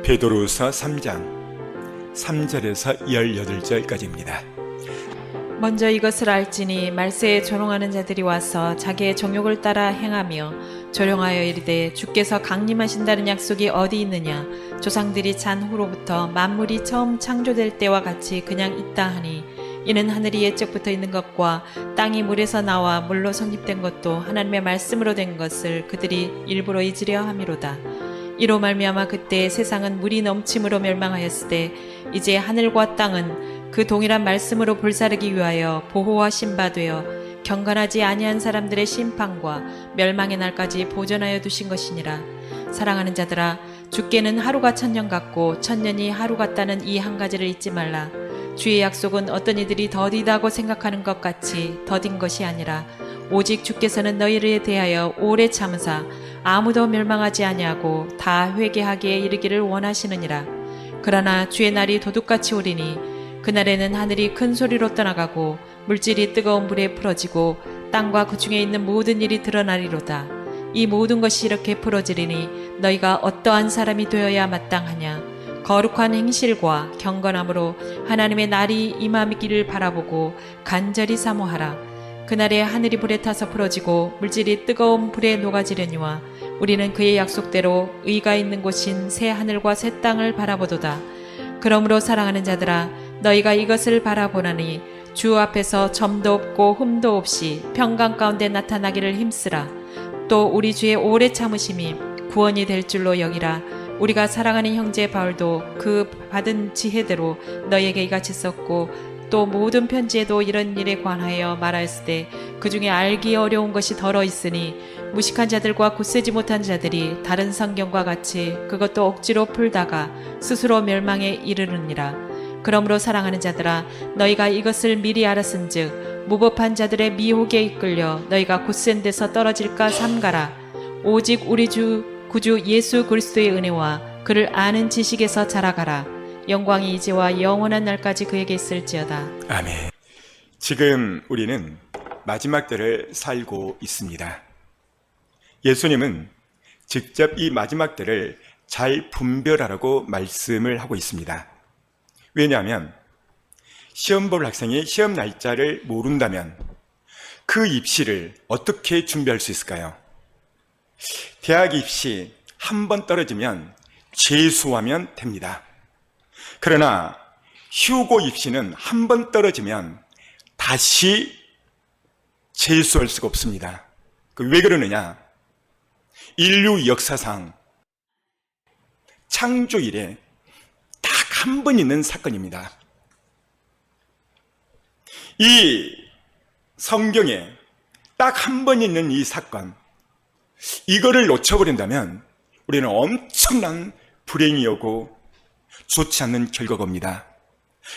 베드로후서 3장 3절에서 18절까지입니다. 먼저 이것을 알지니 말세에 조롱하는 자들이 와서 자기의 정욕을 따라 행하며 조롱하여 이르되 주께서 강림하신다는 약속이 어디 있느냐. 조상들이 잔 후로부터 만물이 처음 창조될 때와 같이 그냥 있다 하니 이는 하늘이 옛적부터 있는 것과 땅이 물에서 나와 물로 성립된 것도 하나님의 말씀으로 된 것을 그들이 일부러 잊으려 함이로다. 이로 말미암아 그때 세상은 물이 넘침으로 멸망하였으되 이제 하늘과 땅은 그 동일한 말씀으로 불사르기 위하여 보호하신 바 되어 경건하지 아니한 사람들의 심판과 멸망의 날까지 보존하여 두신 것이니라. 사랑하는 자들아, 주께는 하루가 천년 같고 천년이 하루 같다는 이 한 가지를 잊지 말라. 주의 약속은 어떤 이들이 더디다고 생각하는 것 같이 더딘 것이 아니라 오직 주께서는 너희를 대하여 오래 참으사 아무도 멸망하지 아니하고 다 회개하기에 이르기를 원하시느니라. 그러나 주의 날이 도둑같이 오리니 그날에는 하늘이 큰 소리로 떠나가고 물질이 뜨거운 불에 풀어지고 땅과 그 중에 있는 모든 일이 드러나리로다. 이 모든 것이 이렇게 풀어지리니 너희가 어떠한 사람이 되어야 마땅하냐. 거룩한 행실과 경건함으로 하나님의 날이 임하기를 바라보고 간절히 사모하라. 그날에 하늘이 불에 타서 풀어지고 물질이 뜨거운 불에 녹아지려니와 우리는 그의 약속대로 의가 있는 곳인 새 하늘과 새 땅을 바라보도다. 그러므로 사랑하는 자들아, 너희가 이것을 바라보나니 주 앞에서 점도 없고 흠도 없이 평강 가운데 나타나기를 힘쓰라. 또 우리 주의 오래 참으심이 구원이 될 줄로 여기라. 우리가 사랑하는 형제 바울도 그 받은 지혜대로 너희에게 이같이 썼고 또 모든 편지에도 이런 일에 관하여 말하였으되 그 중에 알기 어려운 것이 덜어 있으니 무식한 자들과 굳세지 못한 자들이 다른 성경과 같이 그것도 억지로 풀다가 스스로 멸망에 이르느니라. 그러므로 사랑하는 자들아, 너희가 이것을 미리 알았은즉 무법한 자들의 미혹에 이끌려 너희가 굳센 데서 떨어질까 삼가라. 오직 우리 주 구주 예수 그리스도의 은혜와 그를 아는 지식에서 자라가라. 영광이 이제와 영원한 날까지 그에게 있을지어다. 아멘. 지금 우리는 마지막 때를 살고 있습니다. 예수님은 직접 이 마지막 때를 잘 분별하라고 말씀을 하고 있습니다. 왜냐하면 시험 볼 학생이 시험 날짜를 모른다면 그 입시를 어떻게 준비할 수 있을까요? 대학 입시 한 번 떨어지면 재수하면 됩니다. 그러나 휴고 입시는 한 번 떨어지면 다시 재수할 수가 없습니다. 왜 그러느냐? 인류 역사상 창조 이래 딱 한 번 있는 사건입니다. 이 성경에 딱 한 번 있는 이 사건, 이거를 놓쳐버린다면 우리는 엄청난 불행이 오고 좋지 않는 결과가 옵니다.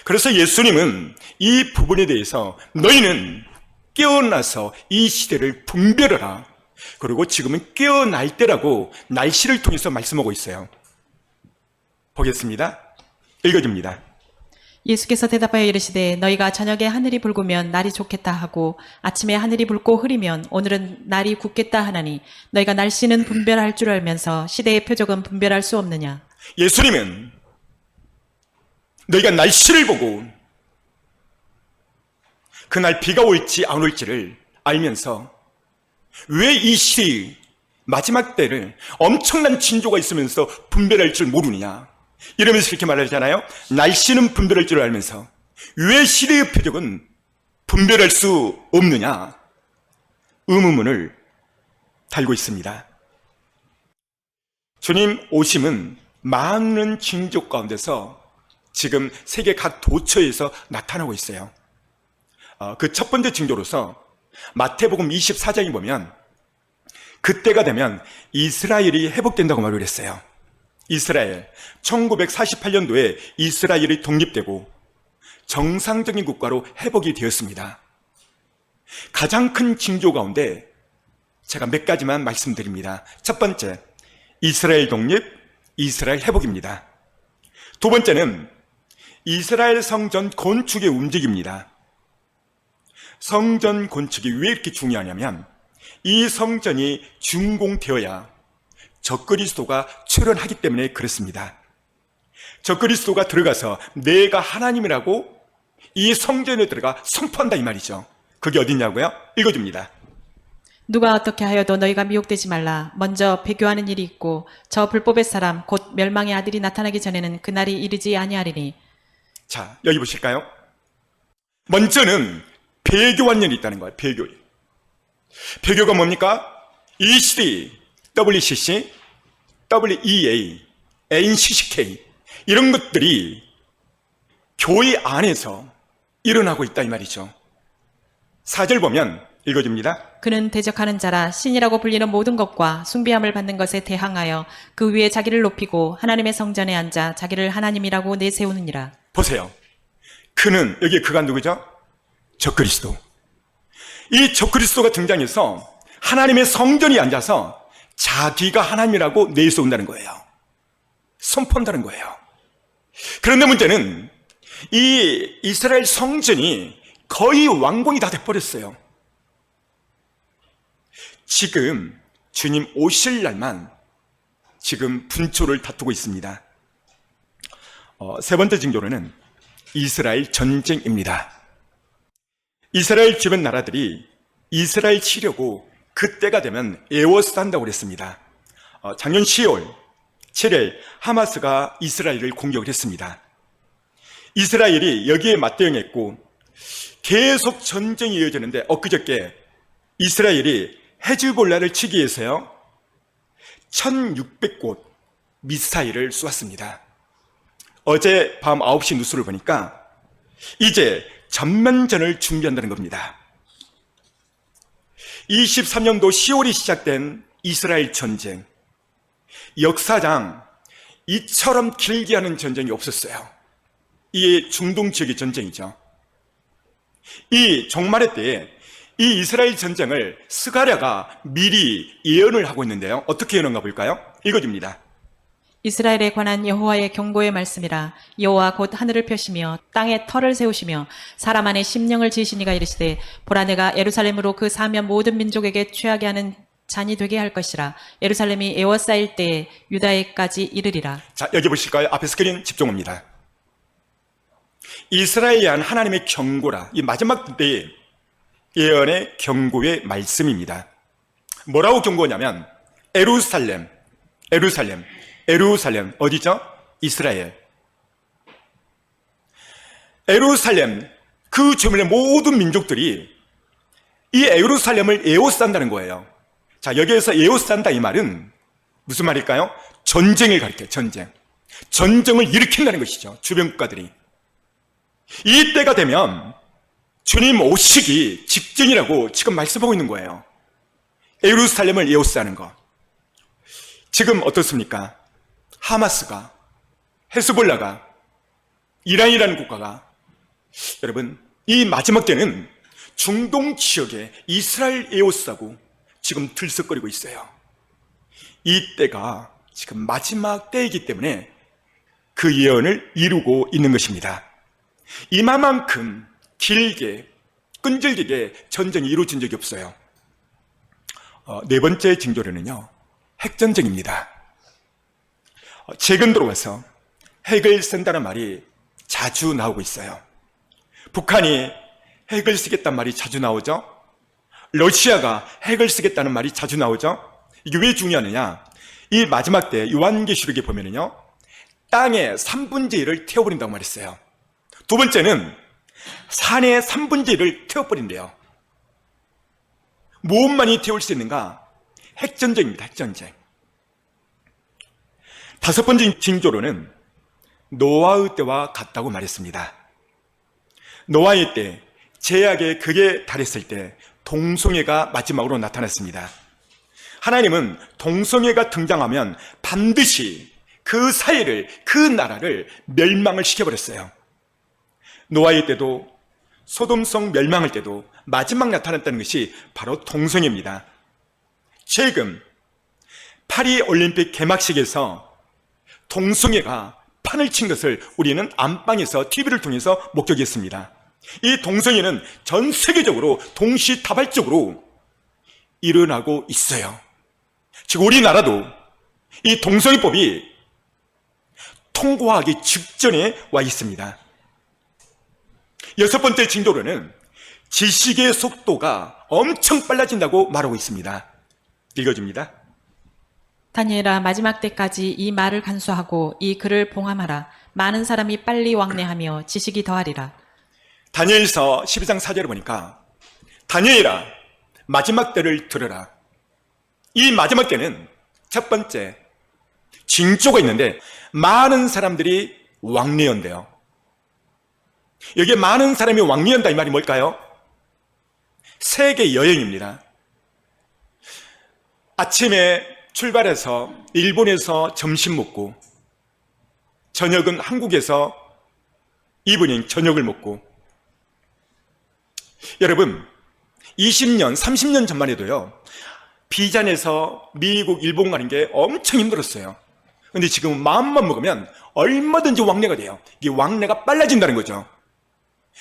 그래서 예수님은 이 부분에 대해서 너희는 깨어나서 이 시대를 분별하라. 그리고 지금은 깨어날 때라고 날씨를 통해서 말씀하고 있어요. 보겠습니다. 읽어줍니다. 예수께서 대답하여 이르시되 너희가 저녁에 하늘이 붉으면 날이 좋겠다 하고 아침에 하늘이 붉고 흐리면 오늘은 날이 굳겠다 하나니 너희가 날씨는 분별할 줄 알면서 시대의 표적은 분별할 수 없느냐. 예수님은 너희가 날씨를 보고 그날 비가 올지 안 올지를 알면서 왜 이 시대의 마지막 때를 엄청난 징조가 있으면서 분별할 줄 모르느냐. 이러면서 이렇게 말하잖아요. 날씨는 분별할 줄 알면서 왜 시대의 표적은 분별할 수 없느냐. 의문문을 달고 있습니다. 주님 오심은 많은 징조 가운데서 지금 세계 각 도처에서 나타나고 있어요. 그 첫 번째 징조로서 마태복음 24장에 보면 그때가 되면 이스라엘이 회복된다고 말을 했어요. 이스라엘, 1948년도에 이스라엘이 독립되고 정상적인 국가로 회복이 되었습니다. 가장 큰 징조 가운데 제가 몇 가지만 말씀드립니다. 첫 번째, 이스라엘 독립, 이스라엘 회복입니다. 두 번째는 이스라엘 성전 건축의 움직임입니다. 성전 건축이 왜 이렇게 중요하냐면 이 성전이 준공되어야 적그리스도가 출현하기 때문에 그렇습니다. 적그리스도가 들어가서 내가 하나님이라고 이 성전에 들어가 선포한다 이 말이죠. 그게 어디냐고요? 읽어줍니다. 누가 어떻게 하여도 너희가 미혹되지 말라. 먼저 배교하는 일이 있고 저 불법의 사람 곧 멸망의 아들이 나타나기 전에는 그날이 이르지 아니하리니. 자, 여기 보실까요? 먼저는 배교한 일이 있다는 거예요. 배교. 배교가 뭡니까? ECD, WCC, WEA, NCCK 이런 것들이 교회 안에서 일어나고 있다 이 말이죠. 4절 보면 읽어줍니다. 그는 대적하는 자라 신이라고 불리는 모든 것과 숭배함을 받는 것에 대항하여 그 위에 자기를 높이고 하나님의 성전에 앉아 자기를 하나님이라고 내세우느니라. 보세요. 그는, 여기 그가 누구죠? 적그리스도. 이 적그리스도가 등장해서 하나님의 성전에 앉아서 자기가 하나님이라고 내세운다는 거예요. 선포한다는 거예요. 그런데 문제는 이 이스라엘 성전이 거의 완공이 다 돼버렸어요. 지금 주님 오실 날만 지금 분초를 다투고 있습니다. 세 번째 징조로는 이스라엘 전쟁입니다. 이스라엘 주변 나라들이 이스라엘 치려고 그때가 되면 에워싼다고 그랬습니다. 작년 10월 7일 하마스가 이스라엘을 공격을 했습니다. 이스라엘이 여기에 맞대응했고 계속 전쟁이 이어지는데 엊그저께 이스라엘이 헤즈볼라를 치기 위해서요 1600곳 미사일을 쏘았습니다. 어제 밤 9시 뉴스를 보니까 이제 전면전을 준비한다는 겁니다. 23년도 10월이 시작된 이스라엘 전쟁, 역사상 이처럼 길게 하는 전쟁이 없었어요. 이게 중동 지역의 전쟁이죠. 이 종말의 때에 이 이스라엘 전쟁을 스가랴가 미리 예언을 하고 있는데요. 어떻게 예언한가 볼까요? 읽어줍니다. 이스라엘에 관한 여호와의 경고의 말씀이라. 여호와 곧 하늘을 펴시며 땅에 터를 세우시며 사람 안에 심령을 지으시니가 이르시되 보라 내가 예루살렘으로 그 사면 모든 민족에게 취하게 하는 잔이 되게 할 것이라. 예루살렘이 에워싸일 때에 유다에까지 이르리라. 자, 여기 보실까요? 앞에 스크린 집중합니다. 이스라엘에 대한 하나님의 경고라. 이 마지막 때의 예언의 경고의 말씀입니다. 뭐라고 경고냐면 에루살렘 어디죠? 이스라엘. 에루살렘 그 주변의 모든 민족들이 이 에루살렘을 에워싼다는 거예요. 자, 여기에서 에워싼다 이 말은 무슨 말일까요? 전쟁을 가리켜요. 전쟁을 일으킨다는 것이죠. 주변 국가들이. 이 때가 되면 주님 오시기 직전이라고 지금 말씀하고 있는 거예요. 예루살렘을 에워싸는 것. 지금 어떻습니까? 하마스가, 헤스볼라가, 이란이라는 국가가, 여러분 이 마지막 때는 중동 지역에 이스라엘 에워싸고 지금 들썩거리고 있어요. 이 때가 지금 마지막 때이기 때문에 그 예언을 이루고 있는 것입니다. 이만큼 길게 끈질기게 전쟁이 이루어진 적이 없어요. 네 번째 징조로는요 핵전쟁입니다. 최근 들어와서 핵을 쓴다는 말이 자주 나오고 있어요. 북한이 핵을 쓰겠다는 말이 자주 나오죠. 러시아가 핵을 쓰겠다는 말이 자주 나오죠. 이게 왜 중요하느냐? 이 마지막 때 요한계시록에 보면은요 땅의 3분의 1을 태워버린다고 말했어요. 두 번째는 산의 3분의 1을 태워버린대요. 무엇만이 태울 수 있는가? 핵전쟁입니다. 핵전쟁. 다섯 번째 징조로는 노아의 때와 같다고 말했습니다. 노아의 때 제약의 극에 달했을 때 동성애가 마지막으로 나타났습니다. 하나님은 동성애가 등장하면 반드시 그 사회를, 그 나라를 멸망을 시켜버렸어요. 노아의 때도 소돔성 멸망할 때도 마지막 나타났다는 것이 바로 동성애입니다. 최근 파리 올림픽 개막식에서 동성애가 판을 친 것을 우리는 안방에서 TV를 통해서 목격했습니다. 이 동성애는 전 세계적으로 동시다발적으로 일어나고 있어요. 지금 우리나라도 이 동성애법이 통과하기 직전에 와 있습니다. 여섯 번째 징조로는 지식의 속도가 엄청 빨라진다고 말하고 있습니다. 읽어줍니다. 다니엘아, 마지막 때까지 이 말을 간수하고 이 글을 봉함하라. 많은 사람이 빨리 왕래하며 지식이 더하리라. 다니엘서 12장 4절을 보니까 다니엘아, 마지막 때를 들으라. 이 마지막 때는 첫 번째 징조가 있는데 많은 사람들이 왕래한대요. 여기에 많은 사람이 왕래한다 이 말이 뭘까요? 세계 여행입니다. 아침에 출발해서 일본에서 점심 먹고 저녁은 한국에서 이브닝 저녁을 먹고, 여러분 20년 30년 전만 해도요 비자 내서 미국 일본 가는 게 엄청 힘들었어요. 근데 지금 마음만 먹으면 얼마든지 왕래가 돼요. 이게 왕래가 빨라진다는 거죠.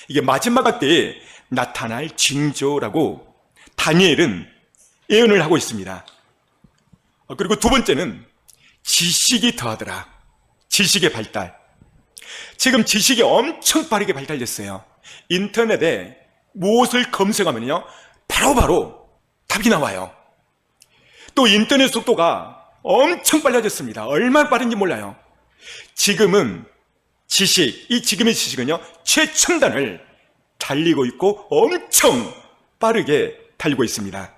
이게 마지막 때에 나타날 징조라고 다니엘은 예언을 하고 있습니다. 그리고 두 번째는 지식이 더하더라. 지식의 발달. 지금 지식이 엄청 빠르게 발달됐어요. 인터넷에 무엇을 검색하면요 바로바로 답이 나와요. 또 인터넷 속도가 엄청 빨라졌습니다. 얼마나 빠른지 몰라요. 지금은 지금의 지식은요 최첨단을 달리고 있고 엄청 빠르게 달리고 있습니다.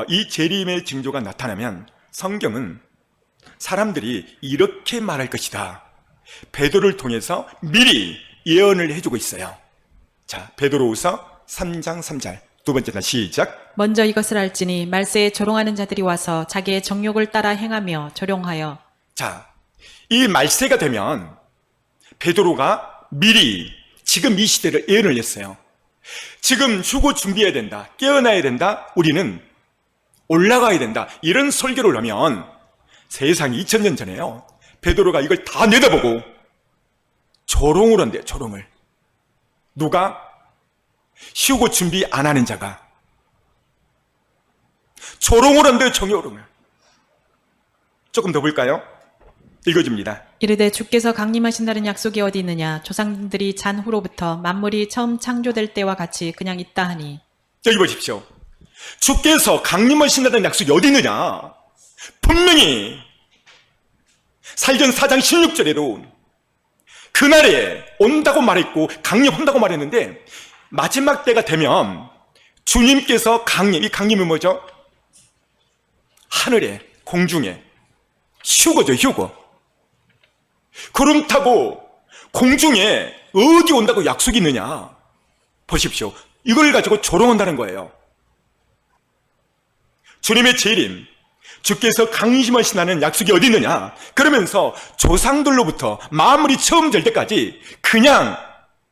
이 재림의 징조가 나타나면 성경은 사람들이 이렇게 말할 것이다, 베드로를 통해서 미리 예언을 해주고 있어요. 자, 베드로후서 3장 3절 두 번째 날 시작. 먼저 이것을 알지니 말세에 조롱하는 자들이 와서 자기의 정욕을 따라 행하며 조롱하여. 자, 이 말세가 되면 베드로가 미리 지금 이 시대를 예언을 했어요. 지금 휴고 준비해야 된다, 깨어나야 된다, 우리는 올라가야 된다, 이런 설교를 하면 세상 2000년 전에요 베드로가 이걸 다 내다보고 조롱을 한대요. 조롱을. 누가? 휴고 준비 안 하는 자가 조롱을 한대요. 정욕을. 조금 더 볼까요? 읽어줍니다. 이르되 주께서 강림하신다는 약속이 어디 있느냐. 조상들이 잔 후로부터 만물이 처음 창조될 때와 같이 그냥 있다 하니. 여기 보십시오. 주께서 강림하신다는 약속이 어디 있느냐. 분명히 살전 4장 16절에도 그날에 온다고 말했고 강림한다고 말했는데, 마지막 때가 되면 주님께서 이 강림은 뭐죠? 하늘에, 공중에 휴거죠. 휴거. 구름 타고 공중에 어디 온다고 약속이 있느냐. 보십시오. 이걸 가지고 조롱한다는 거예요. 주님의 재림, 주께서 강림하신다는 약속이 어디 있느냐. 그러면서 조상들로부터 만물이 처음 될 때까지 그냥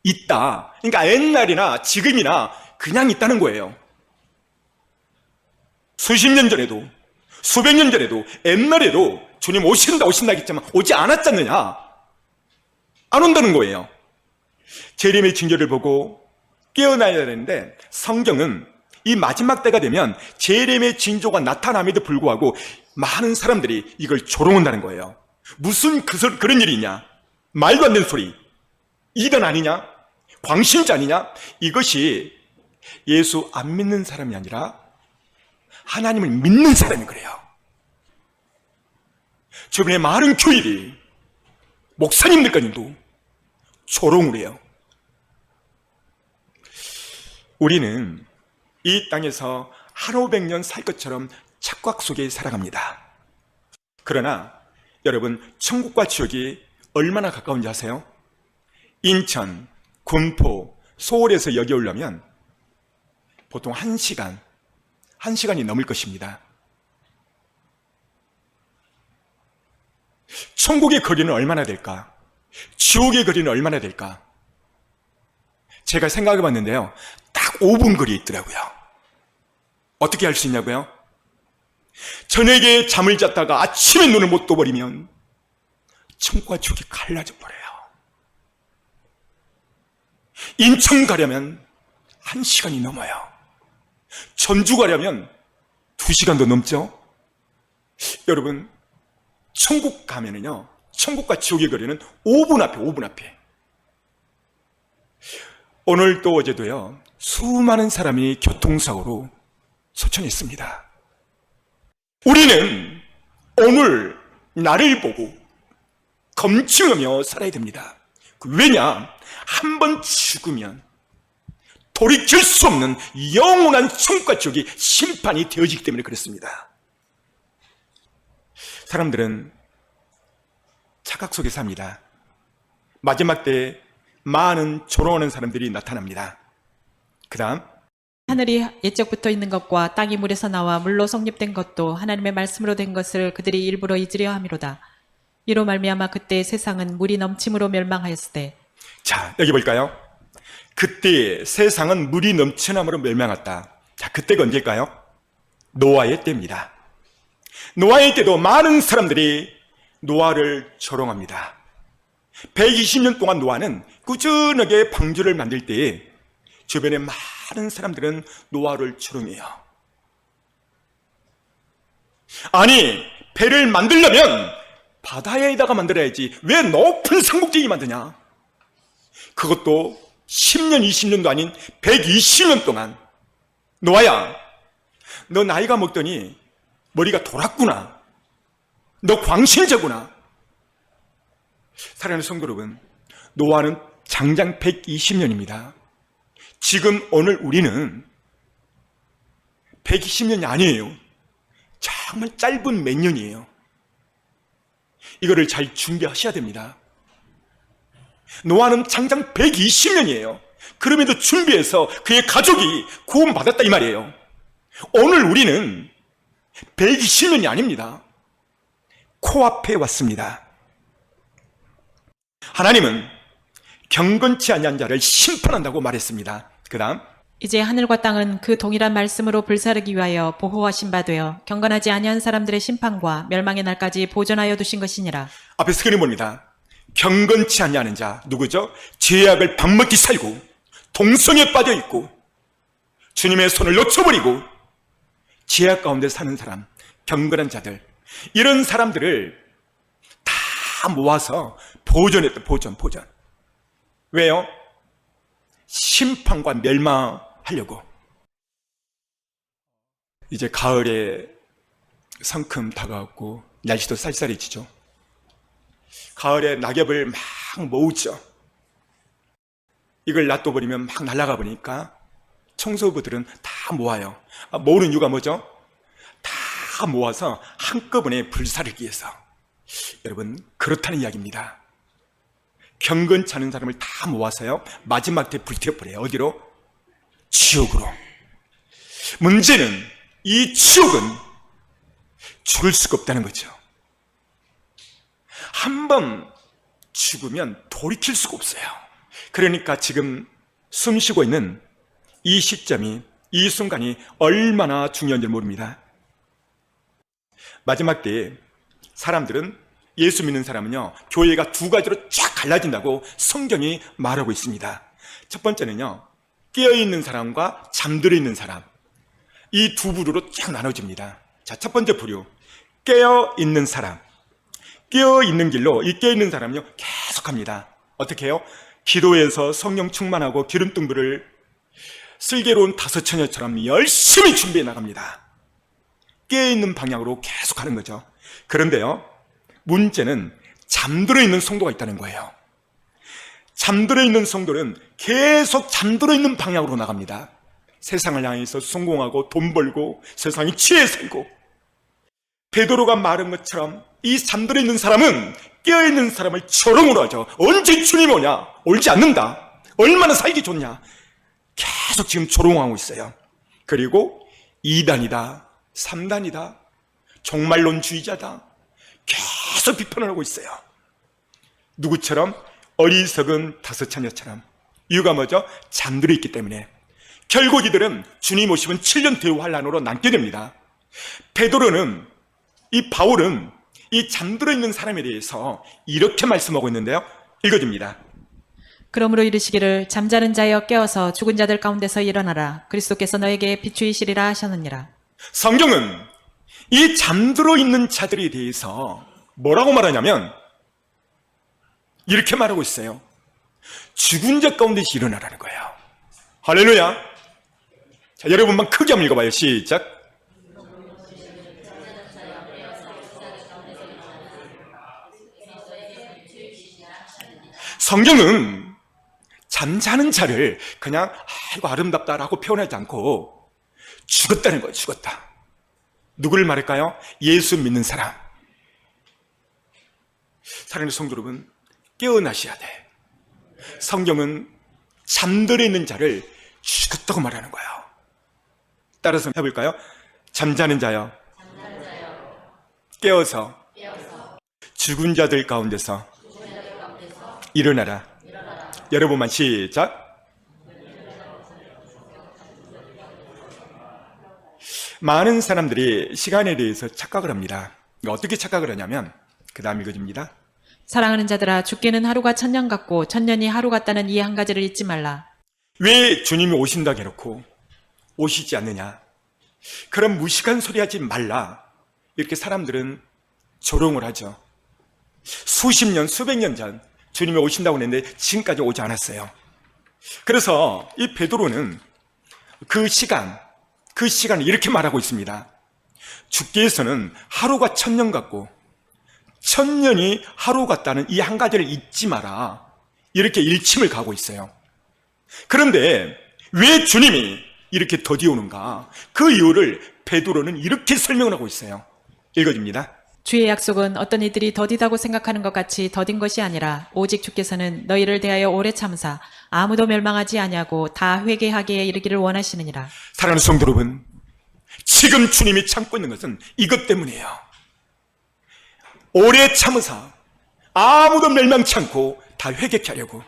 있다. 그러니까 옛날이나 지금이나 그냥 있다는 거예요. 수십 년 전에도, 수백 년 전에도, 옛날에도 주님 오신다 했지만 오지 않았지 않느냐. 안 온다는 거예요. 재림의 징조를 보고 깨어나야 되는데, 성경은 이 마지막 때가 되면 재림의 징조가 나타남에도 불구하고 많은 사람들이 이걸 조롱한다는 거예요. 무슨 그런 일이 있냐? 말도 안 되는 소리. 이단 아니냐? 광신자 아니냐? 이것이 예수 안 믿는 사람이 아니라 하나님을 믿는 사람이 그래요. 주변에 많은 교인이, 목사님들까지도 조롱을 해요. 우리는 이 땅에서 한 500년 살 것처럼 착각 속에 살아갑니다. 그러나 여러분, 천국과 지옥이 얼마나 가까운지 아세요? 인천, 군포, 서울에서 여기 오려면 보통 1시간이 넘을 것입니다. 천국의 거리는 얼마나 될까? 지옥의 거리는 얼마나 될까? 제가 생각해 봤는데요, 딱 5분 거리에 있더라고요. 어떻게 할 수 있냐고요? 저녁에 잠을 잤다가 아침에 눈을 못 떠버리면 천국과 지옥이 갈라져 버려요. 인천 가려면 1시간이 넘어요. 전주 가려면 2시간도 넘죠. 여러분, 천국 가면은요 천국과 지옥의 거리는 5분 앞에. 오늘도 어제도요, 수많은 사람이 교통사고로 소천했습니다. 우리는 오늘 나를 보고 검증하며 살아야 됩니다. 왜냐? 한 번 죽으면 돌이킬 수 없는 영원한 천국과 지옥이 심판이 되어지기 때문에 그렇습니다. 사람들은 착각 속에 삽니다. 마지막 때에 많은 조롱하는 사람들이 나타납니다. 그 다음, 하늘이 옛적부터 있는 것과 땅이 물에서 나와 물로 성립된 것도 하나님의 말씀으로 된 것을 그들이 일부러 잊으려 함이로다. 이로 말미암아 그때 세상은 물이 넘침으로 멸망하였으되. 자, 여기 볼까요? 그때 세상은 물이 넘쳐남으로 멸망했다. 자, 그때가 언제일까요? 노아의 때입니다. 노아의 때도 많은 사람들이 노아를 조롱합니다. 120년 동안 노아는 꾸준하게 방주를 만들 때에 주변에 많은 사람들은 노아를 조롱해요. 아니, 배를 만들려면 바다에다가 만들어야지 왜 높은 산꼭대기 만드냐? 그것도 10년, 20년도 아닌 120년 동안. 노아야, 너 나이가 먹더니 머리가 돌았구나. 너 광신자구나. 사랑하는 성도 여러분, 노아는 장장 120년입니다. 지금 오늘 우리는 120년이 아니에요. 정말 짧은 몇 년이에요. 이거를 잘 준비하셔야 됩니다. 노아는 장장 120년이에요. 그럼에도 준비해서 그의 가족이 구원받았다 이 말이에요. 오늘 우리는 120년이 아닙니다. 코앞에 왔습니다. 하나님은 경건치 아니한 자를 심판한다고 말했습니다. 그 다음, 이제 하늘과 땅은 그 동일한 말씀으로 불사르기 위하여 보호하신 바 되어 경건하지 아니한 사람들의 심판과 멸망의 날까지 보존하여 두신 것이니라. 앞에서 그림 봅니다. 경건치 아니하는 자, 누구죠? 죄악을 밥먹기 살고 동성에 빠져 있고 주님의 손을 놓쳐버리고 죄악 가운데 사는 사람, 경건한 자들, 이런 사람들을 다 모아서 보존했다. 보존. 왜요? 심판과 멸망하려고. 이제 가을에 성큼 다가왔고 날씨도 쌀쌀해지죠. 가을에 낙엽을 막 모으죠. 이걸 놔둬버리면 막 날아가 버리니까 청소부들은 다 모아요. 모으는 이유가 뭐죠? 다 모아서 한꺼번에 불사르기 위해서. 여러분, 그렇다는 이야기입니다. 경건치 않은 사람을 다 모아서요, 마지막 때 불태워버려요. 어디로? 지옥으로. 문제는 이 지옥은 죽을 수가 없다는 거죠. 한 번 죽으면 돌이킬 수가 없어요. 그러니까 지금 숨 쉬고 있는 이 시점이, 이 순간이 얼마나 중요한지 모릅니다. 마지막 때에 사람들은, 예수 믿는 사람은요, 교회가 두 가지로 쫙 갈라진다고 성경이 말하고 있습니다. 첫 번째는요, 깨어있는 사람과 잠들어 있는 사람, 이 두 부류로 쫙 나눠집니다. 자, 첫 번째 부류, 깨어있는 사람. 깨어있는 길로 이 깨어있는 사람은요, 계속합니다. 어떻게 해요? 기도해서 성령 충만하고 기름등불을 슬기로운 다섯 처녀처럼 열심히 준비해 나갑니다. 깨어있는 방향으로 계속 하는 거죠. 그런데요, 문제는 잠들어 있는 성도가 있다는 거예요. 잠들어 있는 성도는 계속 잠들어 있는 방향으로 나갑니다. 세상을 향해서 성공하고 돈 벌고 세상에 취해 살고. 베드로가 말한 것처럼 이 잠들어 있는 사람은 깨어있는 사람을 조롱으로 하죠. 언제 주님 오냐? 올지 않는다. 얼마나 살기 좋냐? 계속 지금 조롱하고 있어요. 그리고 2단이다, 3단이다, 종말론주의자다, 계속 비판을 하고 있어요. 누구처럼? 어리석은 다섯 처녀처럼. 이유가 뭐죠? 잠들어 있기 때문에. 결국 이들은 주님 오시면 7년 대환란으로 남게 됩니다. 베드로는, 이 바울은 이 잠들어 있는 사람에 대해서 이렇게 말씀하고 있는데요, 읽어줍니다. 그러므로 이르시기를 잠자는 자여 깨어서 죽은 자들 가운데서 일어나라. 그리스도께서 너에게 비추이시리라 하셨느니라. 성경은 이 잠들어 있는 자들에 대해서 뭐라고 말하냐면 이렇게 말하고 있어요. 죽은 자 가운데서 일어나라는 거예요. 할렐루야. 자, 여러분만 크게 한번 읽어봐요. 시작. 성경은 잠자는 자를 그냥 아이고 아름답다라고 표현하지 않고 죽었다는 거예요. 죽었다. 누구를 말할까요? 예수 믿는 사람. 사랑하는 성도 여러분, 깨어나셔야 돼. 성경은 잠들어 있는 자를 죽었다고 말하는 거예요. 따라서 해볼까요? 잠자는 자여, 깨어서 죽은 자들 가운데서 일어나라. 여러분만 시작. 많은 사람들이 시간에 대해서 착각을 합니다. 어떻게 착각을 하냐면 그 다음 읽어줍니다. 사랑하는 자들아, 죽게는 하루가 천년 같고 천년이 하루 같다는 이 한 가지를 잊지 말라. 왜 주님이 오신다 해놓고 오시지 않느냐? 그런 무식한 소리 하지 말라. 이렇게 사람들은 조롱을 하죠. 수십 년, 수백 년 전 주님이 오신다고 했는데 지금까지 오지 않았어요. 그래서 이 베드로는 그 시간을 이렇게 말하고 있습니다. 주께서는 하루가 천년 같고 천년이 하루 같다는 이 한 가지를 잊지 마라. 이렇게 일침을 가고 있어요. 그런데 왜 주님이 이렇게 더디 오는가? 그 이유를 베드로는 이렇게 설명을 하고 있어요. 읽어줍니다. 주의 약속은 어떤 이들이 더디다고 생각하는 것 같이 더딘 것이 아니라 오직 주께서는 너희를 대하여 오래 참사 아무도 멸망하지 아니하고 다 회개하기에 이르기를 원하시느니라. 사랑하는 성도 여러분, 지금 주님이 참고 있는 것은 이것 때문이에요. 오래 참으사 아무도 멸망치 않고 다 회개케 하려고.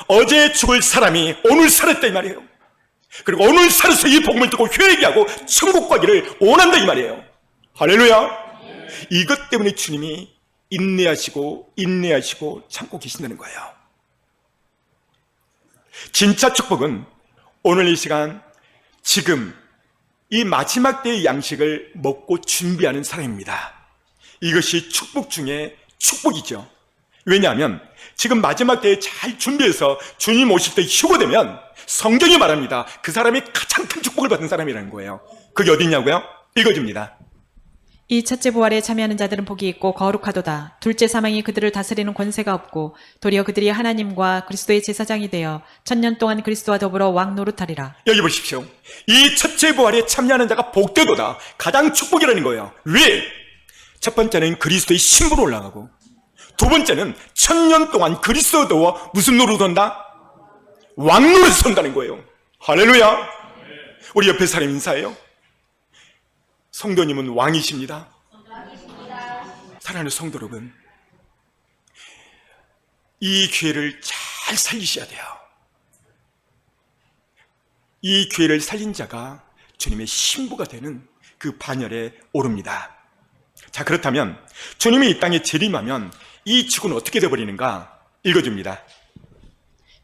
어제 죽을 사람이 오늘 살았다 이 말이에요. 그리고 오늘 살아서 이 복음을 듣고 회개하고 천국 가기를 원한다 이 말이에요. 할렐루야. 이것 때문에 주님이 인내하시고 참고 계신다는 거예요. 진짜 축복은 오늘 이 시간 지금 이 마지막 때의 양식을 먹고 준비하는 사람입니다. 이것이 축복 중에 축복이죠. 왜냐하면 지금 마지막 때에 잘 준비해서 주님 오실 때 휴거되면 성경이 말합니다. 그 사람이 가장 큰 축복을 받은 사람이라는 거예요. 그게 어디냐고요? 읽어줍니다. 이 첫째 부활에 참여하는 자들은 복이 있고 거룩하도다. 둘째 사망이 그들을 다스리는 권세가 없고 도리어 그들이 하나님과 그리스도의 제사장이 되어 천년 동안 그리스도와 더불어 왕 노릇하리라. 여기 보십시오. 이 첫째 부활에 참여하는 자가 복되도다. 가장 축복이라는 거예요. 왜? 첫 번째는 그리스도의 신부로 올라가고, 두 번째는 천년 동안 그리스도와 무슨 노릇을 한다? 왕 노릇을 한다는 거예요. 할렐루야. 우리 옆에 사람 인사해요. 성도님은 왕이십니다. 사랑하는 성도 여러분, 이 기회를 잘 살리셔야 돼요. 이 기회를 살린 자가 주님의 신부가 되는 그 반열에 오릅니다. 자, 그렇다면 주님이 이 땅에 재림하면 이 지구는 어떻게 되어버리는가? 읽어줍니다.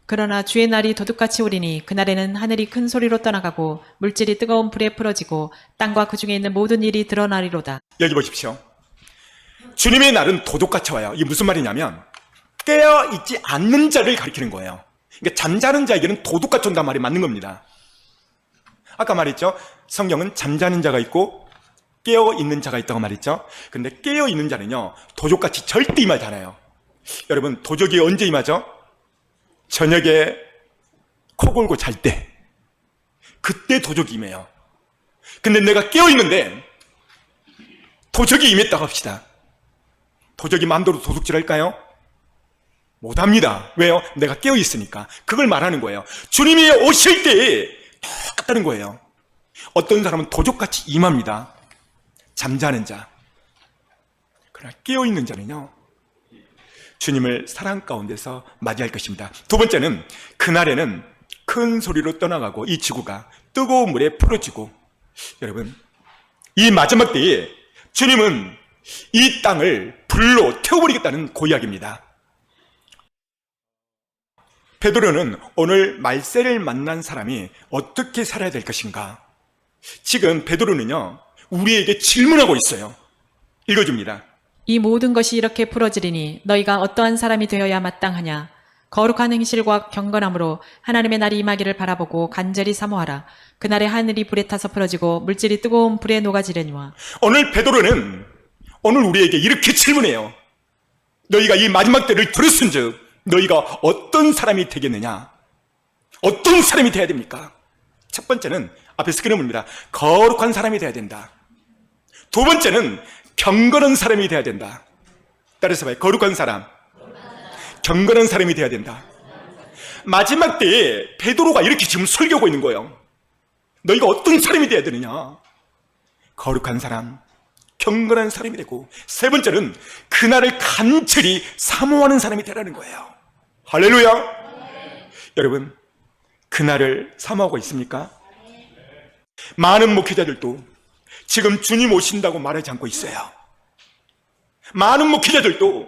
그러나 주의 날이 도둑같이 오리니 그날에는 하늘이 큰 소리로 떠나가고 물질이 뜨거운 불에 풀어지고 땅과 그 중에 있는 모든 일이 드러나리로다. 여기 보십시오. 주님의 날은 도둑같이 와요. 이게 무슨 말이냐면 깨어있지 않는 자를 가리키는 거예요. 그러니까 잠자는 자에게는 도둑같이 온단 말이 맞는 겁니다. 아까 말했죠. 성경은 잠자는 자가 있고 깨어있는 자가 있다고 말했죠. 근데 깨어있는 자는요, 도적같이 절대 임하지 않아요. 여러분, 도적이 언제 임하죠? 저녁에 코 골고 잘 때, 그때 도적이 임해요. 근데 내가 깨어있는데 도적이 임했다고 합시다. 도적이 마음대로 도둑질 할까요? 못합니다. 왜요? 내가 깨어있으니까. 그걸 말하는 거예요. 주님이 오실 때에 똑같다는 거예요. 어떤 사람은 도적같이 임합니다. 잠자는 자. 그러나 깨어있는 자는요, 주님을 사랑 가운데서 맞이할 것입니다. 두 번째는 그날에는 큰 소리로 떠나가고 이 지구가 뜨거운 물에 풀어지고, 여러분, 이 마지막 때에 주님은 이 땅을 불로 태워버리겠다는 고이야기입니다. 베드로는 오늘 말세를 만난 사람이 어떻게 살아야 될 것인가? 지금 베드로는요, 우리에게 질문하고 있어요. 읽어줍니다. 이 모든 것이 이렇게 풀어지리니 너희가 어떠한 사람이 되어야 마땅하냐. 거룩한 행실과 경건함으로 하나님의 날이 임하기를 바라보고 간절히 사모하라. 그날에 하늘이 불에 타서 풀어지고 물질이 뜨거운 불에 녹아지려니와. 오늘 베드로는 오늘 우리에게 이렇게 질문해요. 너희가 이 마지막 때를 들었은즉 너희가 어떤 사람이 되겠느냐? 어떤 사람이 되어야 됩니까? 첫 번째는 앞에 스크림입니다. 거룩한 사람이 되어야 된다. 두 번째는 경건한 사람이 되어야 된다. 따라서 봐요. 거룩한 사람, 경건한 사람이 되어야 된다. 마지막 때에 베드로가 이렇게 지금 설교하고 있는 거예요. 너희가 어떤 사람이 되어야 되느냐? 거룩한 사람, 경건한 사람이 되고, 세 번째는 그날을 간절히 사모하는 사람이 되라는 거예요. 할렐루야. 여러분, 그날을 사모하고 있습니까? 많은 목회자들도 지금 주님 오신다고 말하지 않고 있어요. 많은 목회자들도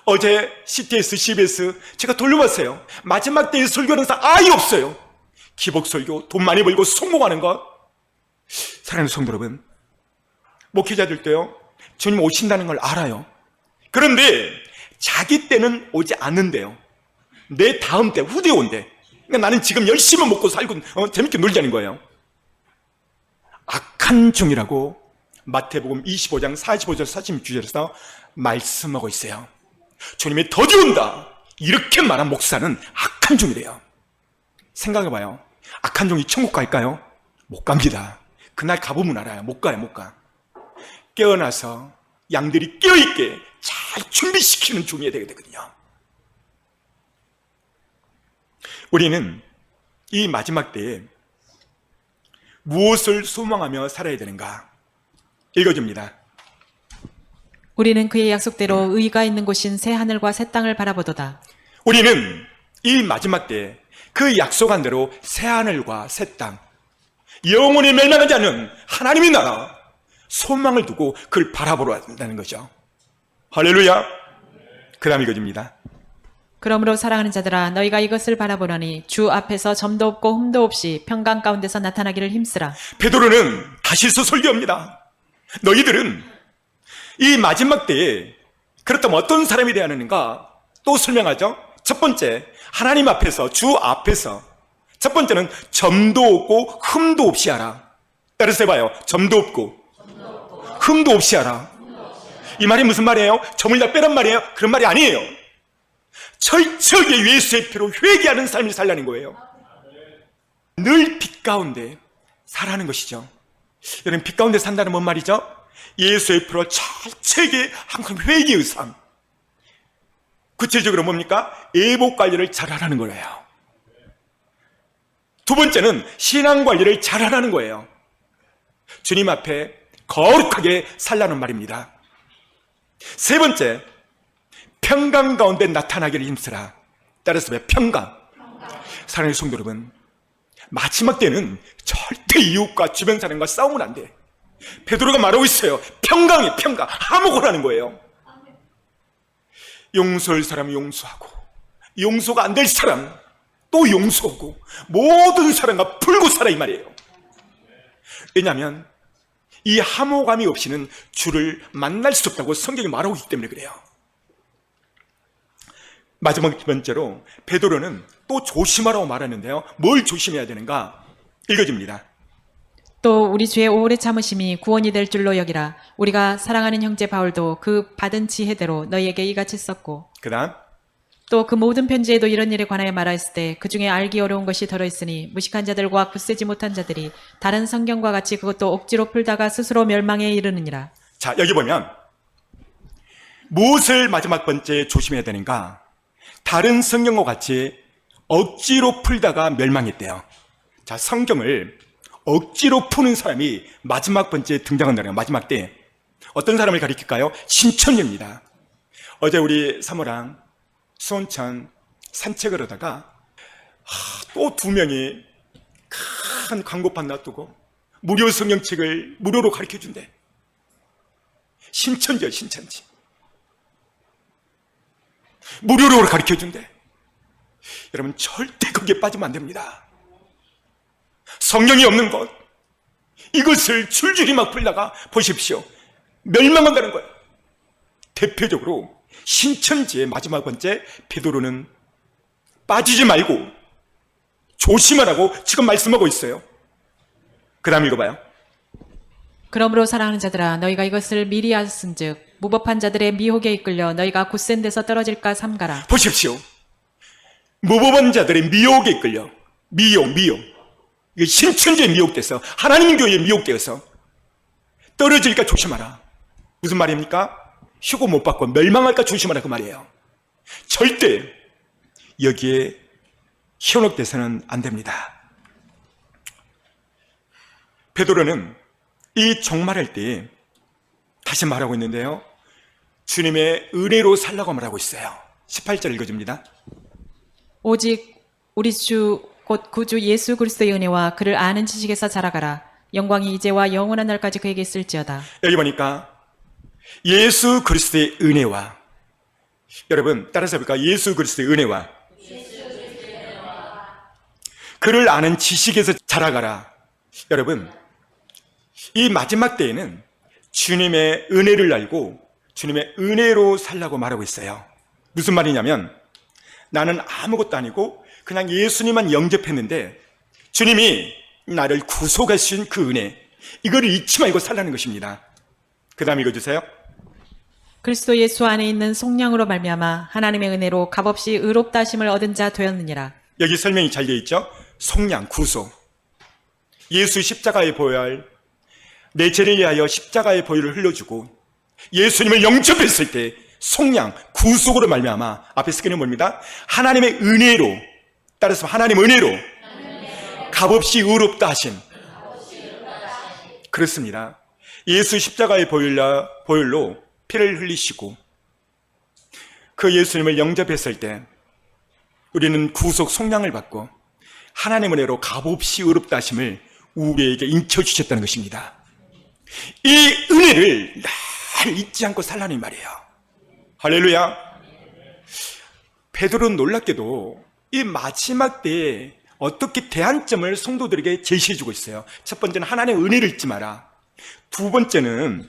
어제 CTS, CBS 제가 돌려봤어요. 마지막 때의 설교하는 사람 아예 없어요. 기복 설교, 돈 많이 벌고 성공하는 것. 사랑하는 성도 여러분, 목회자들도요, 주님 오신다는 걸 알아요. 그런데 자기 때는 오지 않는데요. 내 다음 때, 후대 온대. 그러니까 나는 지금 열심히 먹고 살고 재밌게 놀자는 거예요. 악한 종이라고 마태복음 25장 45절 46절에서 말씀하고 있어요. 주님이 더디 온다 이렇게 말한 목사는 악한 종이래요. 생각해봐요. 악한 종이 천국 갈까요? 못 갑니다. 그날 가보면 알아요. 못 가요, 못 가. 깨어나서 양들이 깨어있게 잘 준비시키는 종이어야 되거든요. 우리는 이 마지막 때에 무엇을 소망하며 살아야 되는가? 읽어줍니다. 우리는 그의 약속대로 의가 있는 곳인 새 하늘과 새 땅을 바라보도다. 우리는 이 마지막 때에 그 약속한 대로 새 하늘과 새 땅, 영원히 멸망하지 않는 하나님의 나라, 소망을 두고 그걸 바라보러 한다는 거죠. 할렐루야. 그 다음 읽어줍니다. 그러므로 사랑하는 자들아 너희가 이것을 바라보려니 주 앞에서 점도 없고 흠도 없이 평강 가운데서 나타나기를 힘쓰라. 베드로는 다시서 설교합니다. 너희들은 이 마지막 때에 그렇다면 어떤 사람이 되어야 하는가 또 설명하죠. 첫 번째, 하나님 앞에서, 주 앞에서. 첫 번째는 점도 없고 흠도 없이 하라. 따라서 해봐요. 점도 없고 흠도 없이 하라. 이 말이 무슨 말이에요? 점을 다 빼란 말이에요? 그런 말이 아니에요. 철저하게 예수의 피로 회개하는 삶을 살라는 거예요. 늘 빛 가운데 살아가는 것이죠. 여러분, 빛 가운데 산다는 뭔 말이죠? 예수의 피로 철저하게 항상 회개의 삶. 구체적으로 뭡니까? 애복 관리를 잘하라는 거예요. 두 번째는 신앙 관리를 잘하라는 거예요. 주님 앞에 거룩하게 살라는 말입니다. 세 번째, 평강 가운데 나타나기를 힘쓰라. 따라서 왜 평강? 사랑하는 성도 여러분, 마지막 때는 절대 이웃과 주변 사람과 싸우면 안 돼. 베드로가 말하고 있어요. 평강이 평강, 화목하라는 거예요. 용서할 사람 용서하고, 용서가 안 될 사람 또 용서하고, 모든 사람과 풀고 살아, 이 말이에요. 왜냐하면 이 화목함이 없이는 주를 만날 수 없다고 성경이 말하고 있기 때문에 그래요. 마지막 두 번째로 베드로는 또 조심하라고 말하는데요. 뭘 조심해야 되는가? 읽어줍니다. 또 우리 주의 오래 참으심이 구원이 될 줄로 여기라. 우리가 사랑하는 형제 바울도 그 받은 지혜대로 너희에게 이같이 썼고, 그 다음, 또 그 모든 편지에도 이런 일에 관하여 말하였을 때 그 중에 알기 어려운 것이 들어있으니 무식한 자들과 굳세지 못한 자들이 다른 성경과 같이 그것도 억지로 풀다가 스스로 멸망에 이르느니라. 자, 여기 보면 무엇을 마지막 번째 조심해야 되는가? 다른 성경과 같이 억지로 풀다가 멸망했대요. 자, 성경을 억지로 푸는 사람이 마지막 번째 등장한다는 거예요. 마지막 때 어떤 사람을 가리킬까요? 신천지입니다. 어제 우리 사모랑 수원천 산책을 하다가 또 두 명이 큰 광고판 놔두고 무료 성경책을 무료로 가르쳐준대. 신천지야, 신천지. 무료로 가르쳐준대. 여러분, 절대 거기에 빠지면 안 됩니다. 성령이 없는 것, 이것을 줄줄이 막 풀다가 보십시오. 멸망한다는 거예요. 대표적으로 신천지의 마지막 번째 베드로는 빠지지 말고 조심하라고 지금 말씀하고 있어요. 그 다음 읽어봐요. 그러므로 사랑하는 자들아 너희가 이것을 미리 하였은즉 무법한 자들의 미혹에 이끌려 너희가 곧센 데서 떨어질까 삼가라. 보십시오. 무법한 자들의 미혹에 이끌려 미혹 이게 신천지에 미혹돼서 하나님 교회에 미혹되어서 떨어질까 조심하라. 무슨 말입니까? 휴고 못 받고 멸망할까 조심하라 그 말이에요. 절대 여기에 현혹돼서는 안 됩니다. 베드로는 이 종말할 때 다시 말하고 있는데요. 주님의 은혜로 살라고 말하고 있어요. 18절 읽어줍니다. 오직 우리 주 곧 구주 예수 그리스도의 은혜와 그를 아는 지식에서 자라가라. 영광이 이제와 영원한 날까지 그에게 있을지어다. 여기 보니까 예수 그리스도의 은혜와, 여러분 따라서 해볼까? 예수 그리스도의 은혜와 그를 아는 지식에서 자라가라. 여러분 이 마지막 때에는 주님의 은혜를 알고 주님의 은혜로 살라고 말하고 있어요. 무슨 말이냐면 나는 아무것도 아니고 그냥 예수님만 영접했는데 주님이 나를 구속하신 그 은혜, 이거를 잊지 말고 살라는 것입니다. 그 다음 읽어주세요. 그리스도 예수 안에 있는 속량으로 말미암아 하나님의 은혜로 값없이 의롭다 하심을 얻은 자 되었느니라. 여기 설명이 잘 되어 있죠. 속량, 구속. 예수 십자가의 보혈, 내 죄를 위하여 십자가의 보혈을 흘려주고 예수님을 영접했을 때 속량, 구속으로 말미암아 앞에 쓰기는 뭡니다? 하나님의 은혜로, 따라서 하나님 은혜로 값없이 의롭다 하심. 그렇습니다. 예수 십자가의 보혈로 피를 흘리시고 그 예수님을 영접했을 때 우리는 구속 속량을 받고 하나님 은혜로 값없이 의롭다 하심을 우리에게 인쳐주셨다는 것입니다. 이 은혜를 날 잊지 않고 살라는 말이에요. 할렐루야. 베드로는 놀랍게도 이 마지막 때에 어떻게 대안점을 성도들에게 제시해주고 있어요. 첫 번째는 하나님의 은혜를 잊지 마라. 두 번째는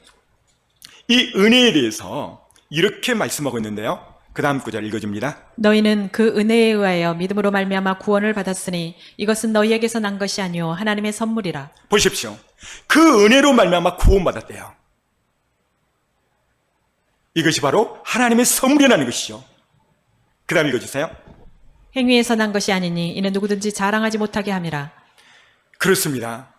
이 은혜에 대해서 이렇게 말씀하고 있는데요. 그 다음 구절 읽어줍니다. 너희는 그 은혜에 의하여 믿음으로 말미암아 구원을 받았으니 이것은 너희에게서 난 것이 아니요 하나님의 선물이라. 보십시오. 그 은혜로 말미암아 구원받았대요. 이것이 바로 하나님의 선물이라는 것이죠. 그 다음 읽어주세요. 행위에서 난 것이 아니니 이는 누구든지 자랑하지 못하게 함이라. 그렇습니다.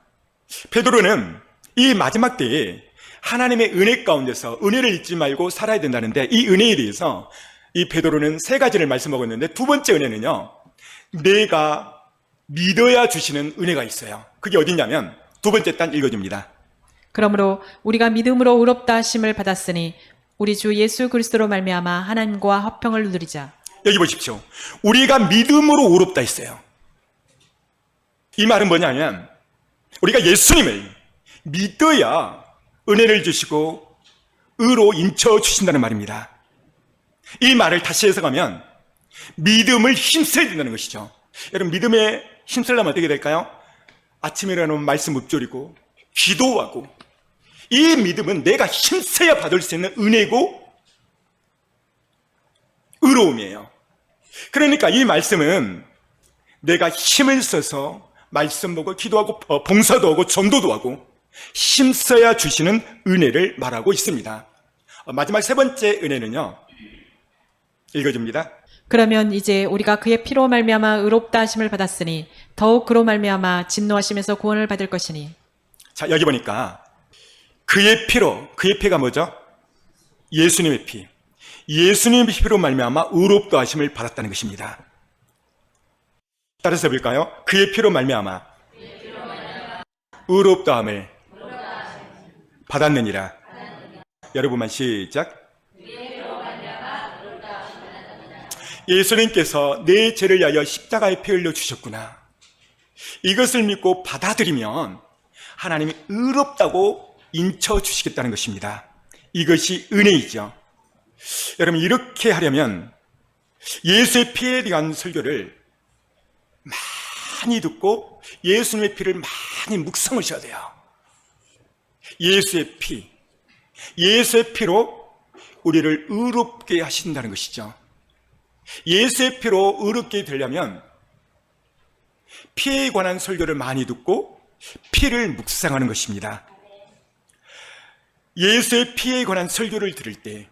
베드로는 이 마지막 때에 하나님의 은혜 가운데서 은혜를 잊지 말고 살아야 된다는데 이 은혜에 대해서 이 베드로는 세 가지를 말씀하고 있는데 두 번째 은혜는요, 내가 믿어야 주시는 은혜가 있어요. 그게 어디냐면 두 번째 단 읽어줍니다. 그러므로 우리가 믿음으로 의롭다 하심을 받았으니 우리 주 예수 그리스도로 말미암아 하나님과 화평을 누리자. 여기 보십시오. 우리가 믿음으로 의롭다 했어요. 이 말은 뭐냐면 우리가 예수님을 믿어야 은혜를 주시고 의로 인쳐 주신다는 말입니다. 이 말을 다시 해석하면 믿음을 힘써야 된다는 것이죠. 여러분 믿음에 힘쓰려면 어떻게 될까요? 아침에 일어나면 말씀 읊조리고 기도하고, 이 믿음은 내가 힘써야 받을 수 있는 은혜고 의로움이에요. 그러니까 이 말씀은 내가 힘을 써서 말씀 보고 기도하고 봉사도 하고 전도도 하고 힘써야 주시는 은혜를 말하고 있습니다. 마지막 세 번째 은혜는요, 읽어줍니다. 그러면 이제 우리가 그의 피로 말미암아 의롭다 하심을 받았으니 더욱 그로 말미암아 진노하심에서 구원을 받을 것이니. 자, 여기 보니까 그의 피로, 그의 피가 뭐죠? 예수님의 피. 예수님의 피로 말미암아 의롭다 하심을 받았다는 것입니다. 따라서 볼까요? 그의 피로 말미암아 의롭다 함을 받았느니라. 여러분만 시작. 예수님께서 내 죄를 위하여 십자가에 피 흘려 주셨구나. 이것을 믿고 받아들이면 하나님이 의롭다고 인쳐 주시겠다는 것입니다. 이것이 은혜이죠. 여러분 이렇게 하려면 예수의 피에 대한 설교를 많이 듣고 예수님의 피를 많이 묵상하셔야 돼요. 예수의 피, 예수의 피로 우리를 의롭게 하신다는 것이죠. 예수의 피로 의롭게 되려면 피에 관한 설교를 많이 듣고 피를 묵상하는 것입니다. 예수의 피에 관한 설교를 들을 때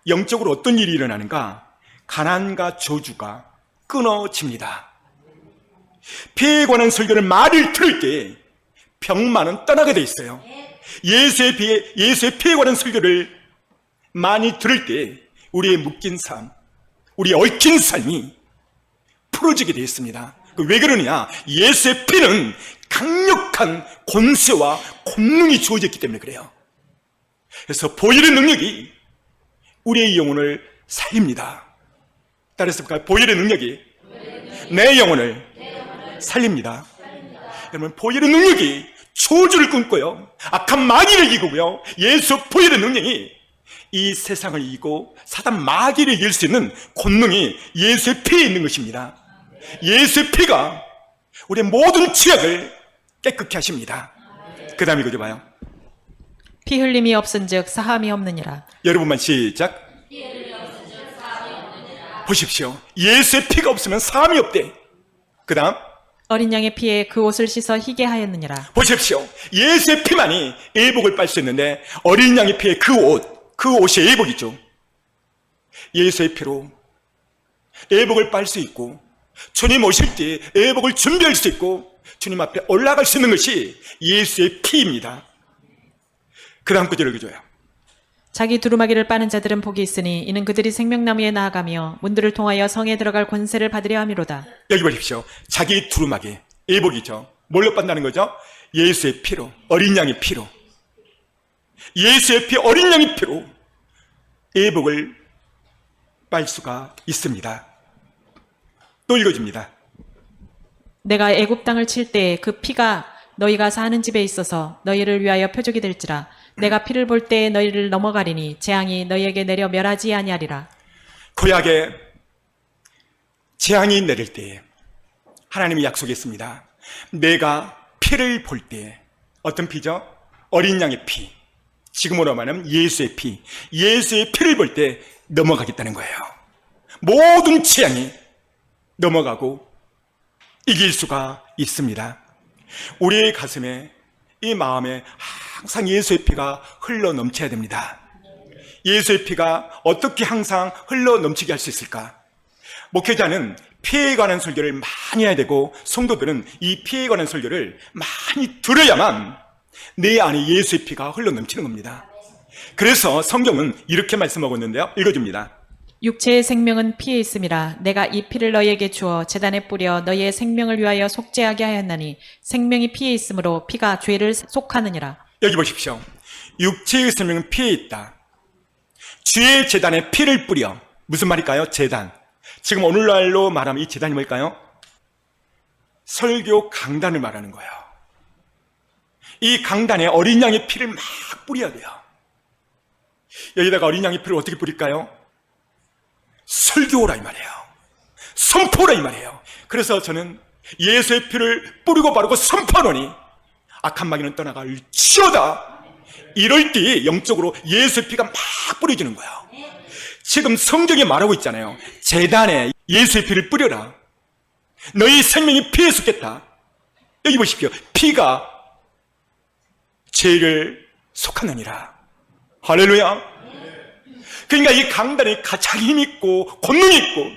영적으로 어떤 일이 일어나는가? 가난과 저주가 끊어집니다. 피에 관한 설교를 말을 들을 때 병만은 떠나게 돼 있어요. 예수의 피에 관한 설교를 많이 들을 때 우리의 묶인 삶, 우리의 얽힌 삶이 풀어지게 되어 있습니다. 왜 그러느냐? 예수의 피는 강력한 권세와 권능이 주어졌기 때문에 그래요. 그래서 보혈의 능력이 우리의 영혼을 살립니다. 따라서 보혈의 능력이 내 영혼을 살립니다. 여러분, 보혈의 능력이 저주를 끊고요, 악한 마귀를 이기고요, 예수 보혈의 능력이 이 세상을 이기고 사단 마귀를 이길 수 있는 권능이 예수의 피에 있는 것입니다. 예수의 피가 우리의 모든 죄악을 깨끗게 하십니다. 그 다음에 이거 좀 봐요. 피 흘림이 없은즉 사함이 없느니라. 여러분만 시작. 보십시오. 예수의 피가 없으면 사함이 없대. 그 다음 어린 양의 피에 그 옷을 씻어 희게 하였느니라. 보십시오. 예수의 피만이 예복을 빨 수 있는데 어린 양의 피에 그 옷이 예복이죠. 예수의 피로 예복을 빨 수 있고 주님 오실 때 예복을 준비할 수 있고 주님 앞에 올라갈 수 있는 것이 예수의 피입니다. 그 다음 구절을 읽어줘요. 자기 두루마기를 빠는 자들은 복이 있으니 이는 그들이 생명나무에 나아가며 문들을 통하여 성에 들어갈 권세를 받으려 함이로다. 여기 보십시오. 자기 두루마기, 예복이죠. 뭘로 빤다는 거죠? 예수의 피로, 어린 양의 피로. 예수의 피, 어린 양의 피로 예복을 빨 수가 있습니다. 또 읽어줍니다. 내가 애굽 땅을 칠 때에 그 피가 너희가 사는 집에 있어서 너희를 위하여 표적이 될지라. 내가 피를 볼 때에 너희를 넘어가리니 재앙이 너희에게 내려 멸하지 아니하리라. 구약에 재앙이 내릴 때에 하나님이 약속했습니다. 내가 피를 볼 때에, 어떤 피죠? 어린 양의 피, 지금으로 말하면 예수의 피, 예수의 피를 볼 때 넘어가겠다는 거예요. 모든 재앙이 넘어가고 이길 수가 있습니다. 우리의 가슴에, 이 마음에 항상 예수의 피가 흘러 넘쳐야 됩니다. 예수의 피가 어떻게 항상 흘러 넘치게 할 수 있을까? 목회자는 피에 관한 설교를 많이 해야 되고 성도들은 이 피에 관한 설교를 많이 들어야만 내 안에 예수의 피가 흘러 넘치는 겁니다. 그래서 성경은 이렇게 말씀하고 있는데요. 읽어줍니다. 육체의 생명은 피에 있음이라. 내가 이 피를 너희에게 주어 제단에 뿌려 너희의 생명을 위하여 속죄하게 하였나니 생명이 피에 있으므로 피가 죄를 속하느니라. 여기 보십시오. 육체의 생명은 피에 있다. 주의 제단에 피를 뿌려. 무슨 말일까요? 제단. 지금 오늘날로 말하면 이 제단이 뭘까요? 설교 강단을 말하는 거예요. 이 강단에 어린 양의 피를 막 뿌려야 돼요. 여기다가 어린 양의 피를 어떻게 뿌릴까요? 설교라 이 말이에요. 선포라 이 말이에요. 그래서 저는 예수의 피를 뿌리고 바르고 선포하노니 악한 마귀는 떠나갈지어다. 이럴 때 영적으로 예수의 피가 막 뿌려지는 거예요. 지금 성경에 말하고 있잖아요. 제단에 예수의 피를 뿌려라. 너희 생명이 피에 속겠다. 여기 보십시오. 피가 죄를 속하느니라. 할렐루야. 그러니까 이 강단에 가장 힘있고 권능이 있고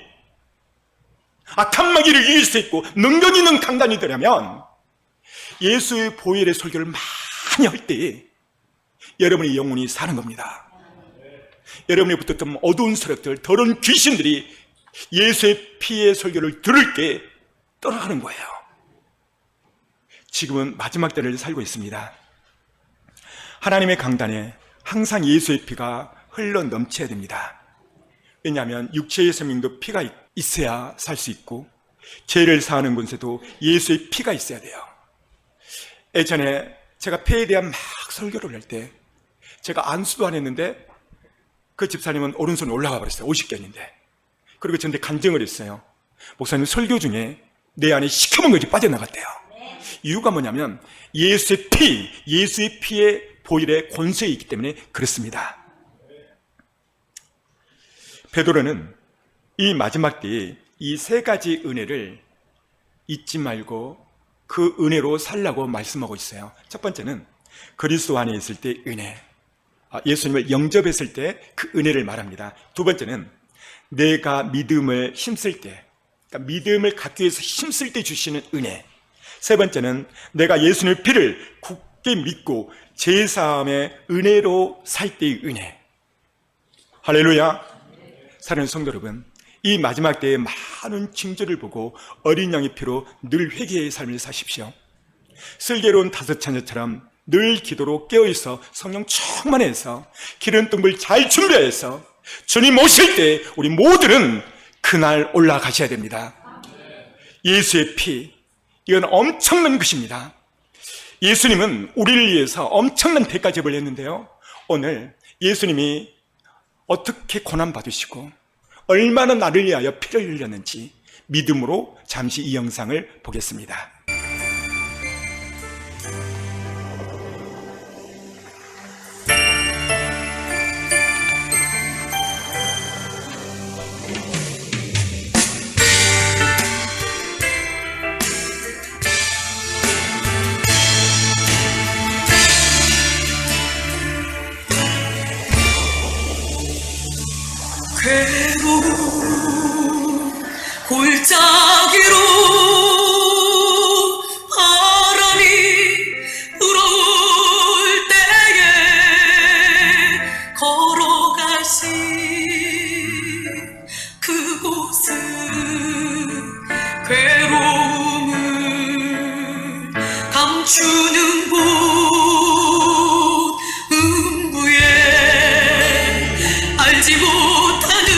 악한 마귀를 이길 수 있고 능력 있는 강단이 되려면 예수의 보혈의 설교를 많이 할 때 여러분의 영혼이 사는 겁니다. 여러분이 붙었던 어두운 세력들, 더러운 귀신들이 예수의 피의 설교를 들을 때 떠나가는 거예요. 지금은 마지막 때를 살고 있습니다. 하나님의 강단에 항상 예수의 피가 흘러 넘쳐야 됩니다. 왜냐하면 육체의 생명도 피가 있어야 살 수 있고 죄를 사하는 곳에도 예수의 피가 있어야 돼요. 예전에 제가 피에 대한 막 설교를 할 때 제가 안수도 안 했는데 그 집사님은 오른손에 올라가 버렸어요. 50견인데. 그리고 저한테 간증을 했어요. 목사님, 설교 중에 내 안에 시커먼 것이 빠져나갔대요. 이유가 뭐냐면 예수의 피의 보혈의 권세가 있기 때문에 그렇습니다. 베드로는 이 마지막 때에 이 세 가지 은혜를 잊지 말고 그 은혜로 살라고 말씀하고 있어요. 첫 번째는 그리스도 안에 있을 때 은혜, 예수님을 영접했을 때 그 은혜를 말합니다. 두 번째는 내가 믿음을 힘쓸 때, 그러니까 믿음을 갖기 위해서 힘쓸 때 주시는 은혜. 세 번째는 내가 예수님의 피를 굳게 믿고 제사함의 은혜로 살 때의 은혜. 할렐루야. 사랑하는 성도 여러분, 이 마지막 때의 많은 징조를 보고 어린 양의 피로 늘 회개의 삶을 사십시오. 슬기로운 다섯 처녀처럼 늘 기도로 깨어있어 성령 충만해서 기름등불 잘 준비해서 주님 오실 때 우리 모두는 그날 올라가셔야 됩니다. 예수의 피, 이건 엄청난 것입니다. 예수님은 우리를 위해서 엄청난 대가제를 했는데요, 오늘 예수님이 어떻게 고난받으시고 얼마나 나를 위하여 피를 흘렸는지 믿음으로 잠시 이 영상을 보겠습니다. 괴로운 골짜기로 바람이 불어올 때에 걸어가신 그곳은 괴로움을 감추는 곳, 음부에 알지 못하는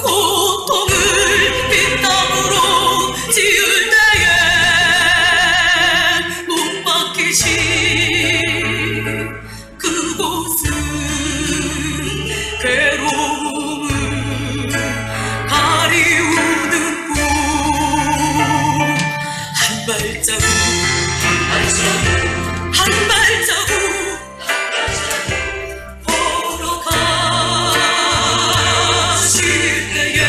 고통을 빗땀으로 지을 때에 못 박히신 그곳은 괴로움을 가리우는 곳. 한 발자국 한 발자국 걸어가실 때에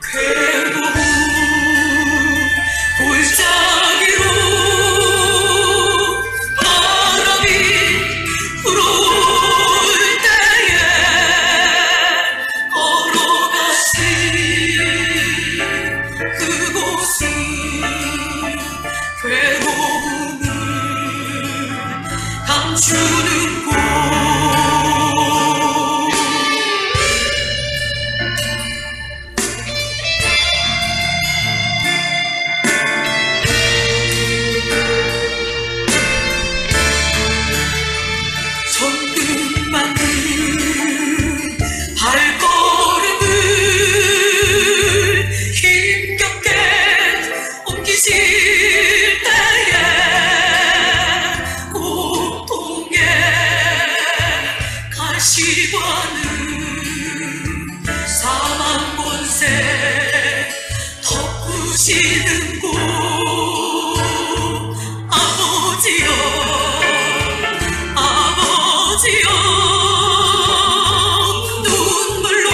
괴로운 골짜기로 바람이 불어올 때에 걸어가신 그곳은 괴로움을 감추는 곳. 천둥만은 발걸음을 힘겹게 옮기실 때에 고통의 가시관은 사망 권세 덮으시는 곳. 아버지여, 아버지여, 눈물로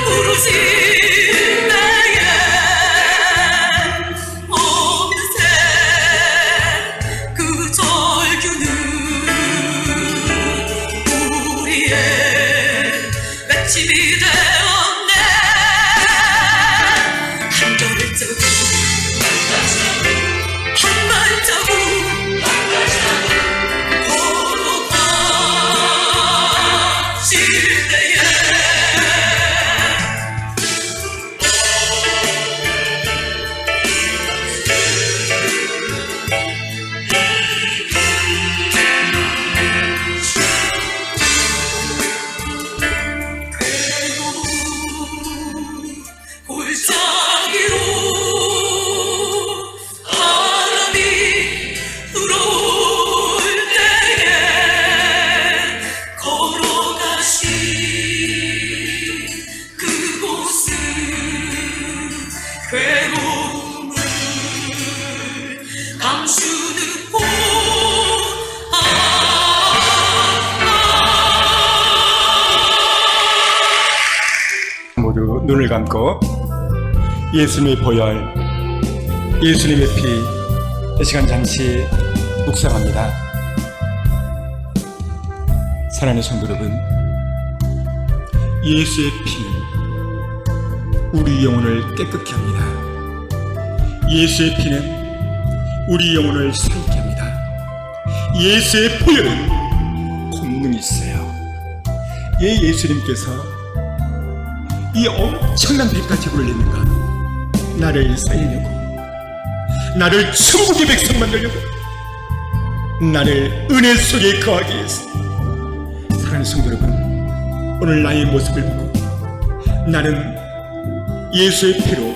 부르신 때에 어느새 그 절규는 우리의 외침이 되었네. 한 발자국 한 발자국 걸어가실 때에 괴로운 눈을 감고 예수님의 보혈, 예수님의 피, 이 시간 잠시 묵상합니다. 사랑하는 성도 여러분, 예수의 피는 우리 영혼을 깨끗게 합니다. 예수의 피는 우리 영혼을 살게 합니다. 예수의 보혈은 권능이 있어요. 예수님께서 이 엄청난 배까지 올리는가, 나를 살리려고, 나를 천국의 백성 만들려고, 나를 은혜 속에 거하기 위해서. 사랑하는 성도 여러분, 오늘 나의 모습을 보고 나는 예수의 피로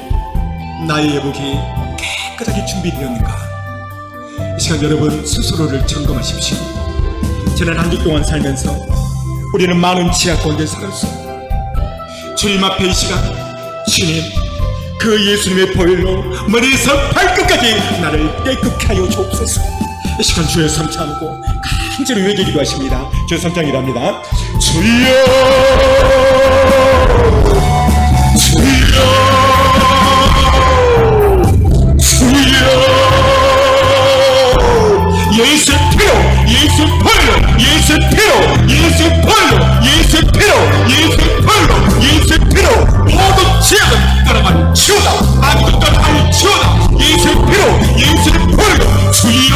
나의 회복이 깨끗하게 준비되었는가, 이 시간 여러분 스스로를 점검하십시오. 지난 한 주 동안 살면서 우리는 많은 지하 가운데 살았어요. 주님 앞에 이 시간, 주님, 그 예수님의 보혈로 머리에서 발끝까지 나를 깨끗게 하여 주옵소서. 이 시간 주의 삼창하고 간절히 외기기도 하십니다. 주의 삼창이랍니다. 주여, 주여, 주여. 예수의 피로, 예수의 보혈로, 예수의 피로, 예수의 보혈로, 예수의 피로, 예수의 보혈로, 예수의 피로 모든 죄악은 떠나갈 치우다. 아무도 떠나갈 치우다. 예수의 피로, 예수의 보혈로 주여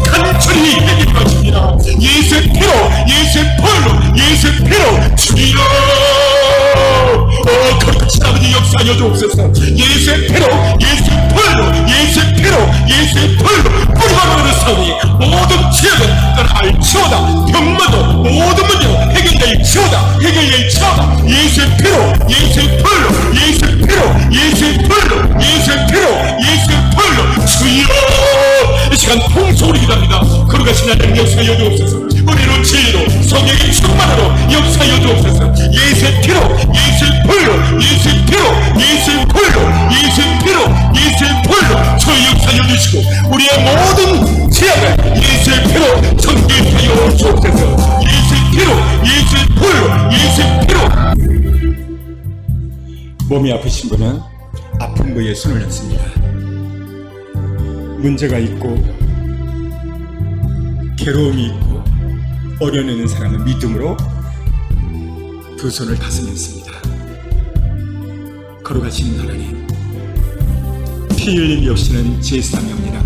간절히 얘기할 것입니다. 예수의 피로, 예수의 보혈로, 예수의 피로 주여. 거룩하신 아버지 역사하여 주옵소서. 예수의 피로, 예수의 보혈로, 예수의 피로, 예수의 보혈로 뿌리만으로 싸우니 모든 죄악은 떠나갈 치우다. 병마도 모든 문제로 해결될 치우다. 해결될 치우다. 예수의 피로, 예수의 보혈로, 예수의 피로, 예수의 보혈로, 예수의 피로, 예수의 보혈로 주여. 이 시간 통속으로 기도합니다. 거룩하신 하나님 역사하여 주옵소서. 은혜로 지혜로 성령의 충만으로 역사하여 주옵소서. 예수의 피로, 예수의 보혈로, 예수의 피로, 예수의 보혈로, 예수의 피로, 예수의 보혈로 저희 역사하여 주시고 우리의 모든 죄악을 예수의 피로 정결하여 주옵소서. 예수의 피로, 예수의 보혈로, 예수의 피로. 몸이 아프신 분은 아픈 부위에 손을 얹습니다. 문제가 있고 괴로움이 있고 어려움이 있는 사람은 믿음으로 두 손을 가슴에 얹습니다. 거룩하신 하나님, 피 흘림이 없이는 제사함이 없느니라.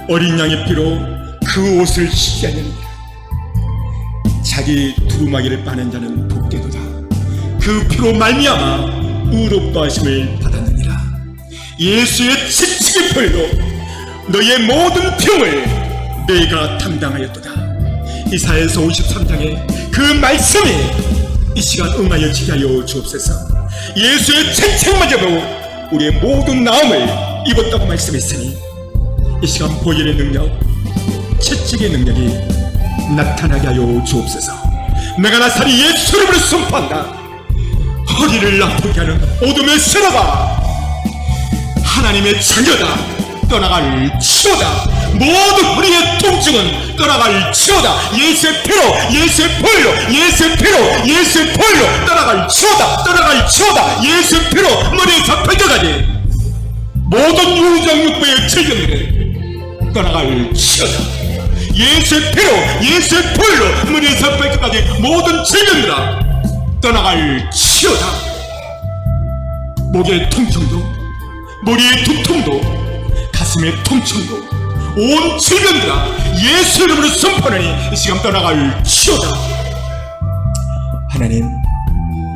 어린 양의 피로 그 옷을 씻게 하느니라. 자기 두루마기를 빠는 자는 복되도다. 그 피로 말미암아 의롭다 하심을 받았느니라. 예수의 지치의 피로 너의 모든 병을 내가 담당하였도다. 이사야서 53장에 그 말씀이 이 시간 응하여 지게 하여 주옵소서. 예수의 채찍맞아도 우리의 모든 나음을 입었다고 말씀했으니 이 시간 보혈의 능력, 채찍의 능력이 나타나게 하여 주옵소서. 내가 나사리 예수 이름으로 선포한다. 허리를 아프게 하는 어둠의 세력아, 하나님의 자녀다. 떠나갈 치우다. 모든 우리의 통증은 떠나갈 치우다. 예수의 피로, 예수의 보혈로, 예수의 피로, 예수의 보혈로 떠나갈 치우다. 떠나갈 치우다. 예수의 피로 머리에서 발끝까지 모든 유정육부의 질병들을 떠나갈 치우다. 예수의 피로, 예수의 보혈로 머리에서 발끝까지 모든 질병들아 떠나갈 치우다. 목의 통증도, 머리의 두통도, 가슴의 통증도, 온 질병들아 예수 이름으로 선포하니 이 시간 떠나갈 치우다. 하나님,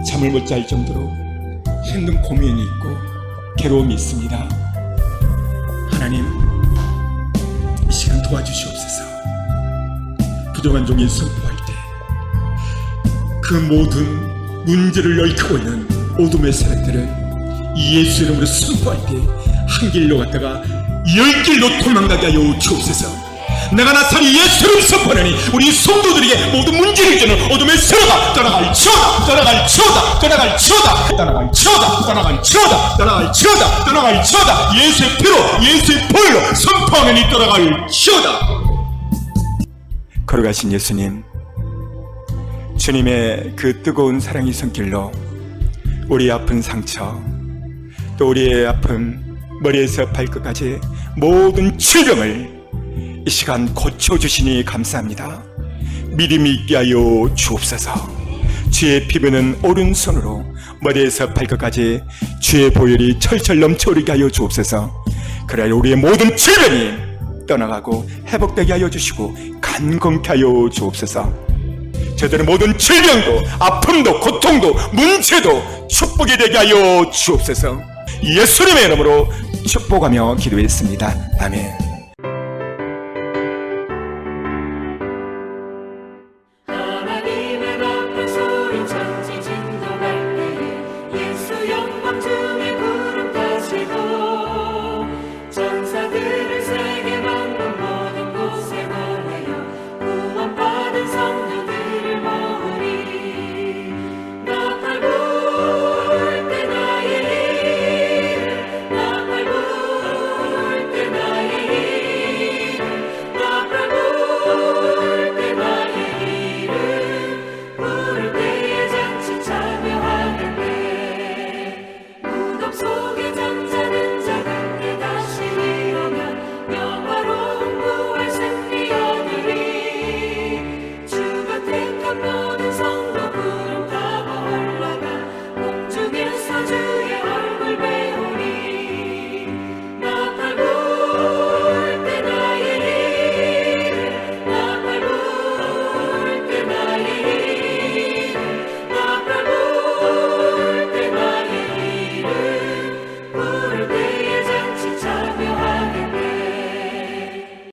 잠을 못 잘 정도로 힘든 고민이 있고 괴로움이 있습니다. 하나님, 이 시간 도와주시옵소서. 부정한 종이 선포할 때 그 모든 문제를 얽히고 있는 어둠의 세력들을 예수 이름으로 선포할 때 한 길로 갔다가 10길로 도망가게 하여 주옵소서. 내가 나사리 예수를 선포하니 우리 성도들에게 모든 문제를 주는 어둠의 세력아 떠나갈 치우다. 떠나갈 치우다. 떠나갈 치우다. 떠나갈 치우다. 떠나갈 치우다. 떠나갈 치우다. 떠나갈 치우다. 예수의 피로, 예수의 보혈로 선포하니 떠나갈 치우다. 거룩하신 예수님, 주님의 그 뜨거운 사랑의 손길로 우리 아픈 상처, 또 우리의 아픔, 머리에서 발끝까지 모든 질병을 이 시간 고쳐주시니 감사합니다. 믿음이 있게 하여 주옵소서. 주의 피부는 오른손으로 머리에서 발끝까지 주의 보혈이 철철 넘쳐오르게 하여 주옵소서. 그래야 우리의 모든 질병이 떠나가고 회복되게 하여 주시고 간건케 하여 주옵소서. 저들의 모든 질병도 아픔도 고통도 문제도 축복이 되게 하여 주옵소서. 예수님의 이름으로 축복하며 기도했습니다. 아멘.